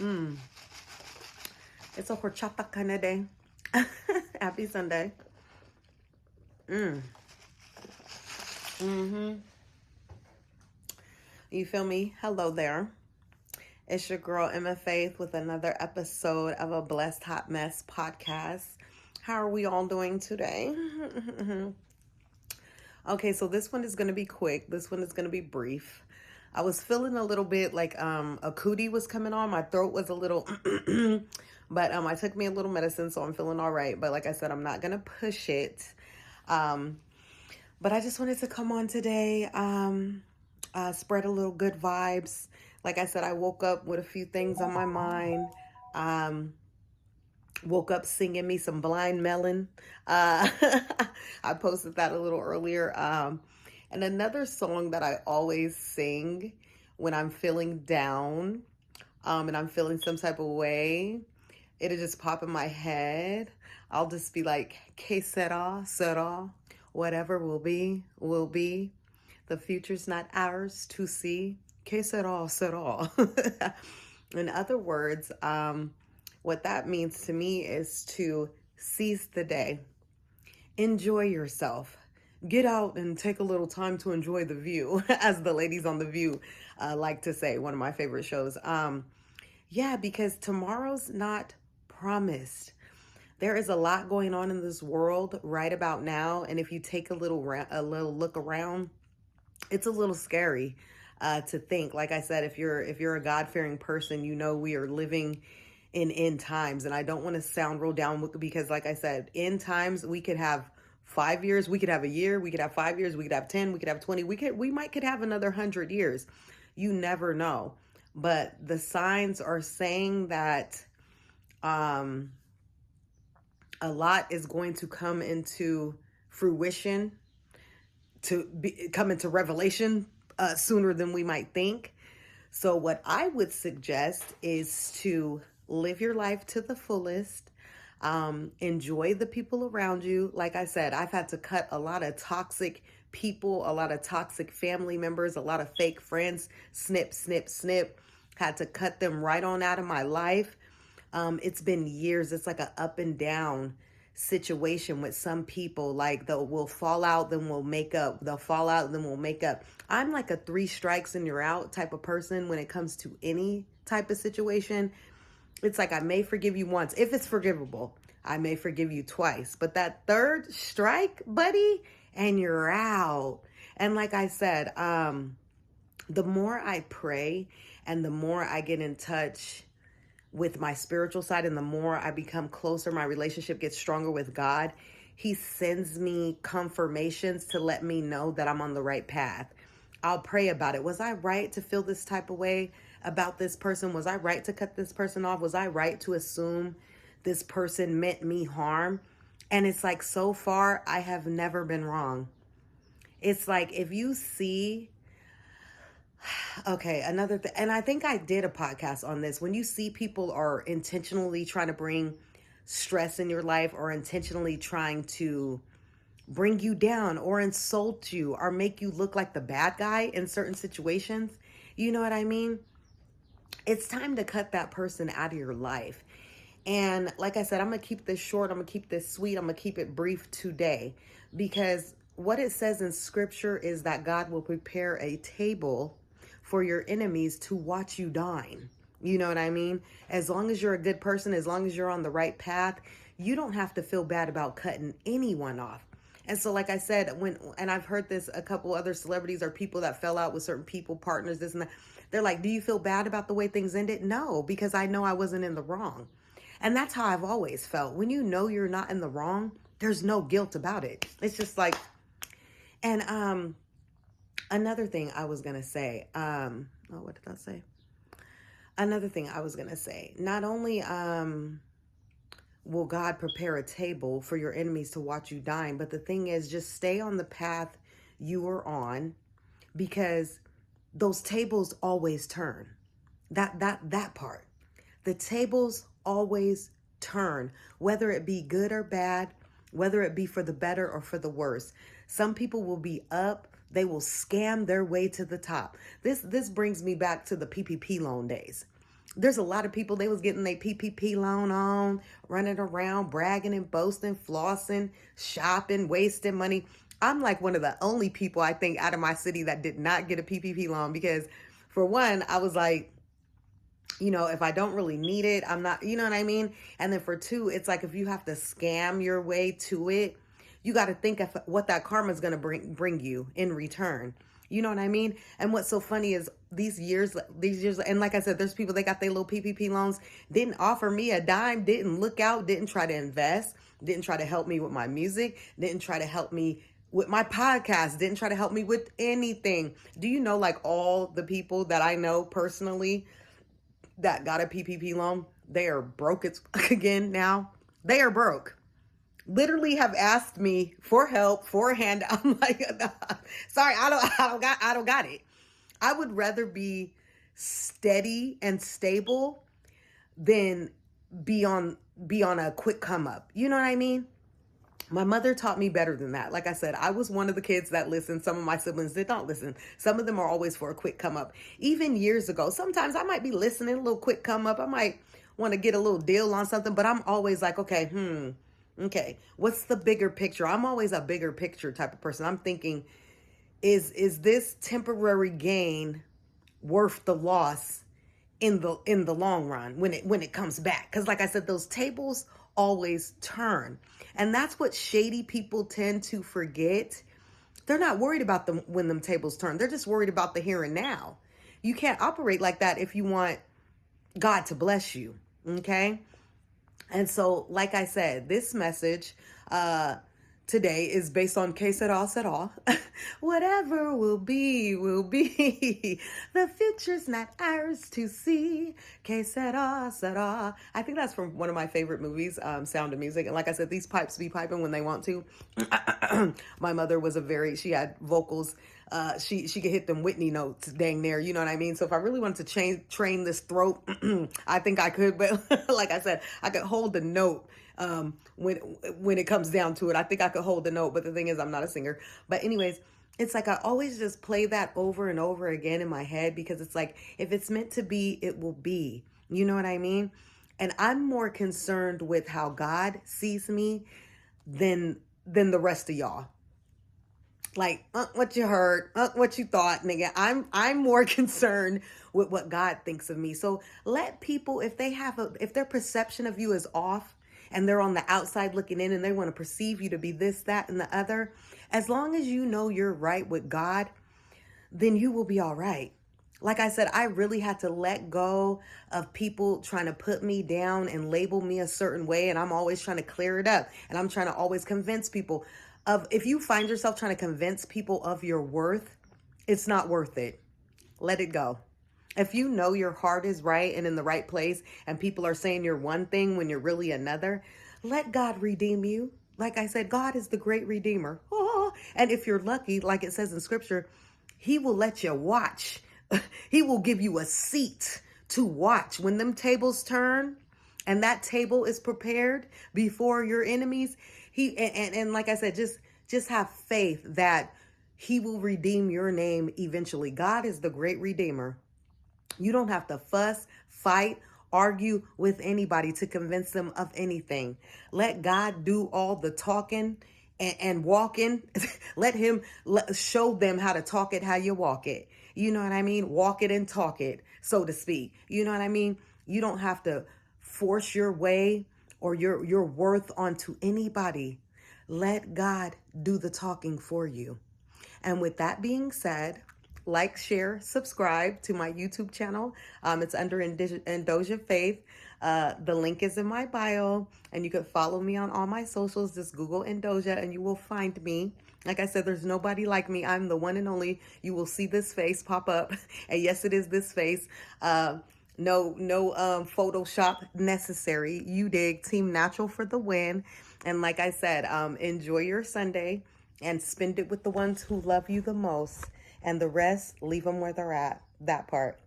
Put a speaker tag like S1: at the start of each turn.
S1: Mm. It's a horchata kind of day. Happy Sunday. Mm. Mm-hmm. You feel me? Hello there. It's your girl Emma Faith with another episode of a Blessed Hot Mess podcast. How are we all doing today? Okay, so this one is going to be quick. This one is going to be brief. I was feeling a little bit like a cootie was coming on. My throat was a little but I took me a little medicine, so I'm feeling all right. But like I said, I'm not going to push it. Um but I just wanted to come on today, spread a little good vibes. Like I said, I woke up with a few things on my mind. Um Woke up singing me some Blind Melon. Uh, I posted that a little earlier. And another song that I always sing when I'm feeling down, and I'm feeling some type of way, it'll just pop in my head. I'll just be like, Que sera, whatever will be, will be. The future's not ours to see. Que sera. In other words, what that means to me is to seize the day, enjoy yourself, get out and take a little time to enjoy the view, as the ladies on The View like to say, one of my favorite shows. Yeah, because tomorrow's not promised. There is a lot going on in this world right about now, and if you take a little look around, it's a little scary to think. Like I said, if you're a God-fearing person, you know we are living in end times. And I don't want to sound real down because, like I said, end times, we could have 5 years, we could have a year, we could have 5 years, we could have 10, we could have 20, we could have another 100 years. You never know. But the signs are saying that um, a lot is going to come into fruition, come into revelation sooner than we might think. So, what I would suggest is to live your life to the fullest. Enjoy the people around you. Like I said, I've had to cut a lot of toxic people, a lot of toxic family members, a lot of fake friends. Snip, snip, snip. Had to cut them right on out of my life. It's been years. It's like an up and down situation with some people. Like we'll fall out, then we'll make up. They'll fall out, then we'll make up. I'm like a 3 strikes and you're out type of person when it comes to any type of situation. It's like I may forgive you once if it's forgivable. I may forgive you twice, but that third strike, buddy, and you're out. And like I said, the more I pray and the more I get in touch with my spiritual side and the more I become closer, my relationship gets stronger with God, he sends me confirmations to let me know that I'm on the right path. I'll pray about it. Was I right to feel this type of way about this person? Was I right to cut this person off? Was I right to assume this person meant me harm? And it's like, so far, I have never been wrong. It's like, if you see, okay, another thing, and I think I did a podcast on this. When you see people are intentionally trying to bring stress in your life or intentionally trying to bring you down or insult you or make you look like the bad guy in certain situations, you know what I mean? It's time to cut that person out of your life. And like I said, I'm going to keep this short. I'm going to keep this sweet. I'm going to keep it brief today, because what it says in scripture is that God will prepare a table for your enemies to watch you dine. You know what I mean? As long as you're a good person, as long as you're on the right path, you don't have to feel bad about cutting anyone off. And so, like I said, and I've heard this, a couple other celebrities or people that fell out with certain people, partners, this and that. They're like, do you feel bad about the way things ended? No, because I know I wasn't in the wrong. And that's how I've always felt. When you know you're not in the wrong, there's no guilt about it. It's just like, and another thing I was going to say, what did I say? Another thing I was going to say, not only will God prepare a table for your enemies to watch you dine, but the thing is, just stay on the path you are on, because those tables always turn. That part. The tables always turn, whether it be good or bad, whether it be for the better or for the worse. Some people will be up. They will scam their way to the top. This brings me back to the PPP loan days. There's a lot of people, they was getting their PPP loan on, running around, bragging and boasting, flossing, shopping, wasting money. I'm like one of the only people I think out of my city that did not get a PPP loan because for one, I was like, if I don't really need it, I'm not, you know what I mean? And then for two, it's like if you have to scam your way to it, you got to think of what that karma is going to bring you in return. You know what I mean? And what's so funny is these years, and like I said, there's people, they got their little PPP loans, didn't offer me a dime, didn't look out, didn't try to invest, didn't try to help me with my music, didn't try to help me with my podcast, didn't try to help me with anything. Do you know, like all the people that I know personally that got a PPP loan, they are broke again now. They are broke. Literally have asked me for help, for a hand. I'm like, sorry, I don't got it. I would rather be steady and stable than be on a quick come up. You know what I mean? My mother taught me better than that. Like I said, I was one of the kids that listened. Some of my siblings did not listen. Some of them are always for a quick come up. Even years ago, sometimes I might be listening, a little quick come up. I might want to get a little deal on something, but I'm always like, okay, what's the bigger picture? I'm always a bigger picture type of person. I'm thinking, is this temporary gain worth the loss in the long run when it comes back? Because like I said, those tables always turn. And that's what shady people tend to forget. They're not worried about them when them tables turn. They're just worried about the here and now. You can't operate like that if you want God to bless you. Okay? And so, like I said, this message today is based on que sera, sera. Whatever will be, will be. The future's not ours to see. Que sera, sera. I think that's from one of my favorite movies, Sound of Music. And like I said, these pipes be piping when they want to. My mother was she had vocals. She could hit them Whitney notes dang near, you know what I mean? So if I really wanted to train this throat, I think I could. But like I said, I could hold the note when it comes down to it. I think I could hold the note, but the thing is, I'm not a singer. But anyways, it's like I always just play that over and over again in my head because it's like, if it's meant to be, it will be. You know what I mean? And I'm more concerned with how God sees me than the rest of y'all. Like, what you heard, what you thought, nigga. I'm more concerned with what God thinks of me. So let people, if their perception of you is off and they're on the outside looking in and they want to perceive you to be this, that, and the other, as long as you know you're right with God, then you will be all right. Like I said, I really had to let go of people trying to put me down and label me a certain way. And I'm always trying to clear it up. And I'm trying to always convince people if you find yourself trying to convince people of your worth, it's not worth it. Let it go. If you know your heart is right and in the right place and people are saying you're one thing when you're really another, let God redeem you. Like I said, God is the great redeemer. Oh, and if you're lucky, like it says in scripture, he will let you watch. He will give you a seat to watch when them tables turn and that table is prepared before your enemies. And like I said, just have faith that he will redeem your name eventually. God is the great redeemer. You don't have to fuss, fight, argue with anybody to convince them of anything. Let God do all the talking and walking. Let him show them how to talk it, how you walk it. You know what I mean? Walk it and talk it, so to speak. You know what I mean? You don't have to force your way or your worth onto anybody. Let God do the talking for you. And with that being said, like, share, subscribe to my YouTube channel. It's under Endozha Faith. The link is in my bio, and you can follow me on all my socials. Just Google Endozha and you will find me. Like I said, there's nobody like me. I'm the one and only. You will see this face pop up. And yes, it is this face. No Photoshop necessary. You dig. Team Natural for the win. And like I said, enjoy your Sunday and spend it with the ones who love you the most. And the rest, leave them where they're at. That part.